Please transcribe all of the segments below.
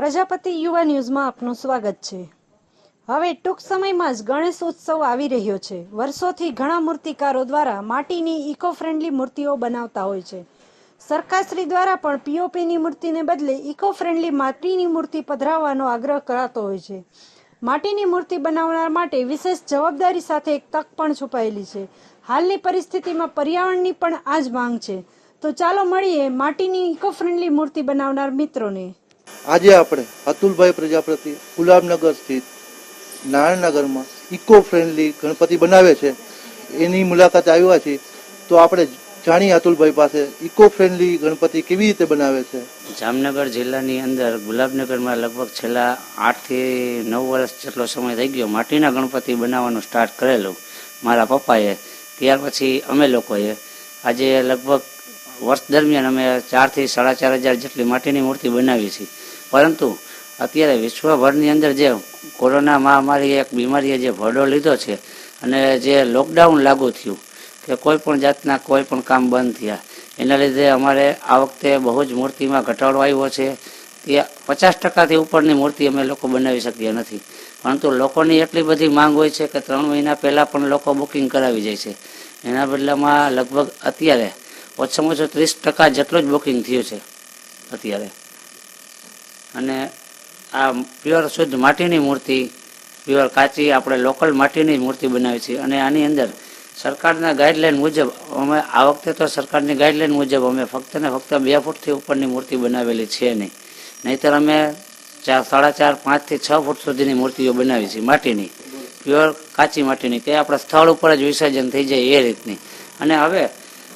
પ્રજાપતિ યુવા ન્યૂઝમાં આપનું સ્વાગત છે। હવે ટૂંક સમયમાં જ ગણેશ ઉત્સવ આવી રહ્યો છે। વર્ષોથી ઘણા મૂર્તિકારો દ્વારા માટીની ઇકો ફ્રેન્ડલી મૂર્તિઓ બનાવતા હોય છે। સરકારશ્રી દ્વારા પણ પીઓપીની મૂર્તિને બદલે ઇકો ફ્રેન્ડલી માટીની મૂર્તિ પધરાવવાનો આગ્રહ કરાતો હોય છે। માટીની મૂર્તિ બનાવનાર માટે વિશેષ જવાબદારી સાથે એક તક પણ છુપાયેલી છે। હાલની પરિસ્થિતિમાં પર્યાવરણની પણ આ જ માંગ છે। તો ચાલો મળીએ માટીની ઇકો ફ્રેન્ડલી મૂર્તિ બનાવનાર મિત્રોને। આજે આપણે અતુલભાઈ પ્રજાપતિ ગુલાબનગર સ્થિત નારાયણનગરમાં ઇકો ફ્રેન્ડલી ગણપતિ બનાવે છે એની મુલાકાત આવ્યા છીએ। તો આપણે જાણીએ અતુલભાઈ પાસે ઇકો ફ્રેન્ડલી ગણપતિ કેવી રીતે બનાવે છે। જામનગર જિલ્લાની અંદર ગુલાબનગરમાં લગભગ છેલ્લા 8 થી 9 વર્ષ જેટલો સમય થઈ ગયો માટીના ગણપતિ બનાવવાનું સ્ટાર્ટ કરેલું મારા પપ્પાએ। ત્યાર પછી અમે લોકોએ આજે લગભગ વર્ષ દરમિયાન અમે 4 થી 4.5 જેટલી માટીની મૂર્તિ બનાવી છે। પરંતુ અત્યારે વિશ્વભરની અંદર જે કોરોના મહામારી એક બીમારીએ જે ભરડો લીધો છે અને જે લોકડાઉન લાગુ થયું કે કોઈ પણ જાતના કોઈ પણ કામ બંધ થયા એના લીધે અમારે આ વખતે બહુ જ મૂર્તિમાં ઘટાડો આવ્યો છે। તે 50% ઉપરની મૂર્તિ અમે લોકો બનાવી શક્યા નથી। પરંતુ લોકોની એટલી બધી માંગ હોય છે કે 3 મહિના પહેલા પણ લોકો બુકિંગ કરાવી જાય છે। એના બદલામાં લગભગ અત્યારે ઓછામાં ઓછું 30% જેટલું જ બુકિંગ થયું છે અત્યારે। અને આ પ્યોર શુદ્ધ માટીની મૂર્તિ પ્યોર કાચી આપણે લોકલ માટીની મૂર્તિ બનાવી છે। અને આની અંદર સરકારના ગાઈડલાઈન મુજબ અમે આ વખતે તો સરકારની ગાઈડલાઈન મુજબ અમે ફક્ત ને ફક્ત 2 ફૂટથી ઉપરની મૂર્તિ બનાવેલી છે નહીં, નહીંતર અમે 4.5, 5 થી 6 ફૂટ સુધીની મૂર્તિઓ બનાવી છે માટીની, પ્યોર કાચી માટીની, કે આપણા સ્થળ ઉપર જ વિસર્જન થઈ જાય એ રીતની। અને હવે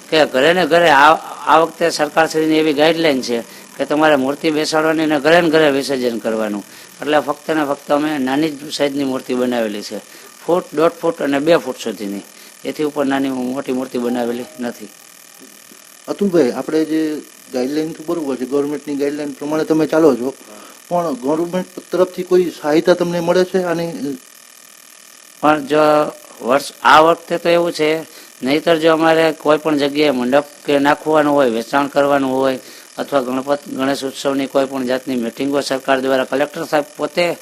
કે ઘરે ને ઘરે આ વખતે સરકારશ્રીની એવી ગાઈડલાઈન છે કે તમારે મૂર્તિ બેસાડવાની ને ઘરે વિસર્જન કરવાનું। એટલે ફક્ત ને ફક્ત અમે નાની જ સાઈઝની મૂર્તિ બનાવેલી છે, 1 ફૂટ, 1.5 ફૂટ અને 2 ફૂટ સુધીની, એથી ઉપર નાની મોટી મૂર્તિ બનાવેલી નથી। અતુલભાઈ, આપણે જે ગાઈડલાઈન તો બરોબર છે, ગવર્મેન્ટની ગાઈડલાઈન પ્રમાણે તમે ચાલો છો, પણ ગવર્મેન્ટ તરફથી કોઈ સહાયતા તમને મળે છે આની? પણ જો આ વખતે તો એવું છે, નહીતર જો અમારે કોઈ પણ જગ્યાએ મંડપ કે નાખવાનું હોય, વેચાણ કરવાનું હોય અથવા ગણેશ ઉત્સવની કોઈ પણ જાતની મિટિંગો સરકાર દ્વારા કલેક્ટર સાહેબ પોતે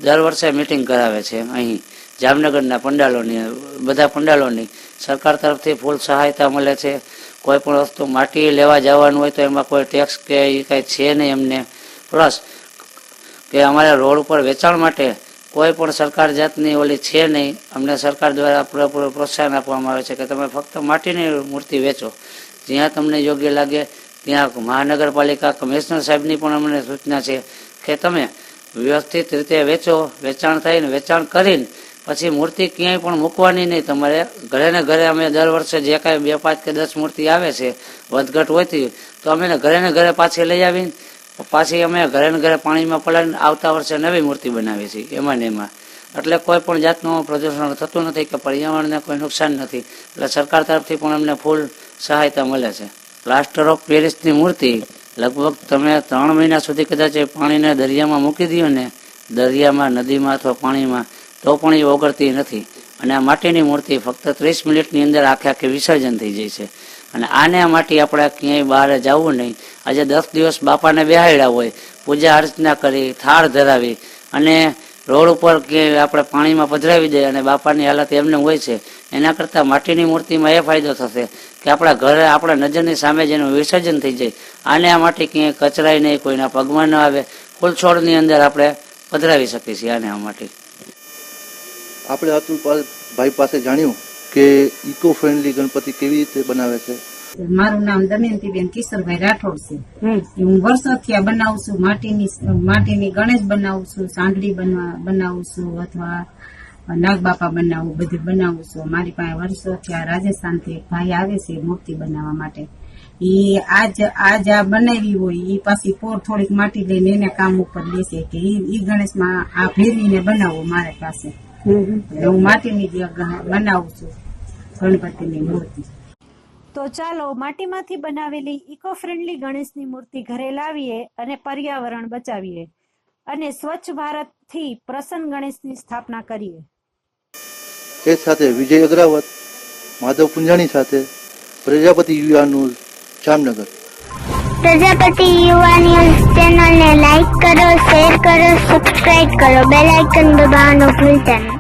દર વર્ષે મિટિંગ કરાવે છે। અહીં જામનગરના પંડાલોની, બધા પંડાલોની સરકાર તરફથી ફૂલ સહાયતા મળે છે। કોઈ પણ વસ્તુ માટી લેવા જવાનું હોય તો એમાં કોઈ ટેક્સ કે એ કાંઈ છે નહીં એમને। પ્લસ કે અમારે રોડ ઉપર વેચાણ માટે કોઈ પણ સરકાર જાતની ઓલી છે નહીં। અમને સરકાર દ્વારા પૂરેપૂરું પ્રોત્સાહન આપવામાં આવે છે કે તમે ફક્ત માટીની મૂર્તિ વેચો, જ્યાં તમને યોગ્ય લાગે ત્યાં। મહાનગરપાલિકા કમિશનર સાહેબની પણ અમને સૂચના છે કે તમે વ્યવસ્થિત રીતે વેચો, વેચાણ થઈને વેચાણ કરીને પછી મૂર્તિ ક્યાંય પણ મૂકવાની નહીં, તમારે ઘરે ને ઘરે અમે દર વર્ષે જે કાંઈ 2, 5 કે 10 મૂર્તિ આવે છે વધઘટ હોતી તો અમે ઘરે ને ઘરે પાછી લઈ આવીને પાછી અમે ઘરે ને ઘરે પાણીમાં પલાળીને આવતા વર્ષે નવી મૂર્તિ બનાવી છીએ એમાં ને એમાં। એટલે કોઈ પણ જાતનું પ્રદૂષણ થતું નથી કે પર્યાવરણને કોઈ નુકસાન નથી। એટલે સરકાર તરફથી પણ અમને ફૂલ સહાયતા મળે છે। પ્લાસ્ટર ઓફ પેરિસની મૂર્તિ લગભગ તમે 3 મહિના સુધી કદાચ પાણીને દરિયામાં મૂકી દો ને, દરિયામાં, નદીમાં અથવા પાણીમાં, તો પણ એ ઓગળતી નથી। અને આ માટીની મૂર્તિ ફક્ત 30 મિનિટની અંદર આખે વિસર્જન થઈ જાય છે। અને આને આ માટી આપણે ક્યાંય બહાર જવું નહીં। આજે 10 દિવસ બાપાને બેહાડ્યા હોય, પૂજા અર્ચના કરી, થાળ ધરાવી અને રોડ ઉપર કે આપણે પાણીમાં પધરાવી દઈએ અને બાપાની હાલત એમને હોય છે, એના કરતાં માટીની મૂર્તિમાં એ ફાયદો થશે કે આપણા ઘરે આપણા નજરની સામે જેનું વિસર્જન થઈ જાય। આને આ માટી ક્યાંય કચરાય નહીં, કોઈના પગમાં ન આવે, ફૂલછોડની અંદર આપણે પધરાવી શકીએ છીએ આને આ માટી। આપણે અતુલભાઈ પાસે જાણ્યું કે ઇકો ફ્રેન્ડલી ગણપતિ કેવી રીતે બનાવે છે। મારું નામ દમયંતીબેન કિશોરભાઈ રાઠોડ છે। હું વર્ષોથી આ બનાવું છું, માટીની ગણેશ બનાવું છું, સાંગડી બનાવું છું અથવા નાગબાપા બનાવું, બધું બનાવું છું। મારી પાસે વર્ષોથી આ રાજસ્થાનથી ભાઈ આવે છે મૂર્તિ બનાવવા માટે। એ આજ આ બનાવી હોય એ પાછી પોર થોડીક માટી લઈને એને કામ ઉપર લેશે કે એ ગણેશમાં આ ફેરવીને બનાવો મારી પાસે। હું માટીની જ બનાવું છું ગણપતિની મૂર્તિ। તો ચાલો માટીમાંથી બનાવેલી ઇકો ફ્રેન્ડલી ગણેશની મૂર્તિ ઘરે લાવીએ અને પર્યાવરણ બચાવીએ અને સ્વચ્છ ભારતથી પ્રસન્ન ગણેશની સ્થાપના કરીએ। એ સાથે વિજય અગ્રાવત, માધવ પુંજાણી સાથે પ્રજાપતિ યુવા ન્યૂઝ, જામનગર। પ્રજાપતિ યુવા ન્યૂઝ ચેનલને લાઈક કરો, શેર કરો, સબસ્ક્રાઇબ કરો, બેલ આઇકન દબાવવાનું ભૂલતા નહીં.